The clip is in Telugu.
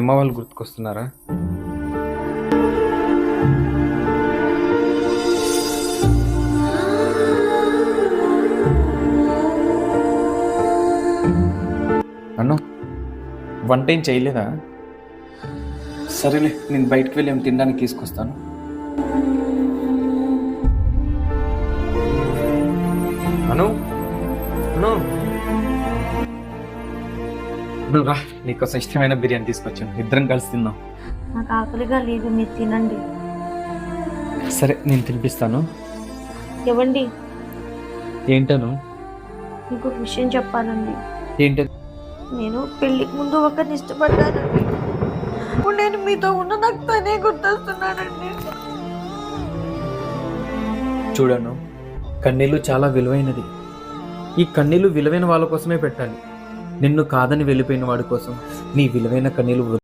అమ్మ వాళ్ళు గుర్తుకొస్తున్నారా? అన్ను, వంట ఏం చేయలేదా? సరేలే, నేను బయటకు వెళ్ళి ఏం తినడానికి తీసుకొస్తాను. అను అను నువ్వు రా, నీకోసం ఇష్టమైన బిర్యానీ తీసుకొచ్చాను, ఇద్దరం కలిసి తిందాం. నాకు ఆకలిగా లేదు, మీరు తినండి. సరే, నేను తినిపిస్తాను. ఇవ్వండి. ఏంటను? మీకు ఒక విషయం చెప్పాలండి. ఏంటి? నేను పెళ్లికి ముందు ఒకరిని ఇష్టపడ్డానండి. ఇప్పుడు నేను మీతో ఉన్న నాకు తనే గుర్తొస్తున్నానండి. చూడను, కన్నీళ్ళు చాలా విలువైనది. ఈ కన్నీళ్ళు విలువైన వాళ్ళ కోసమే పెట్టాలి. నిన్ను కాదని వెళ్ళిపోయిన వాడి కోసం నీ విలువైన కన్నీళ్ళు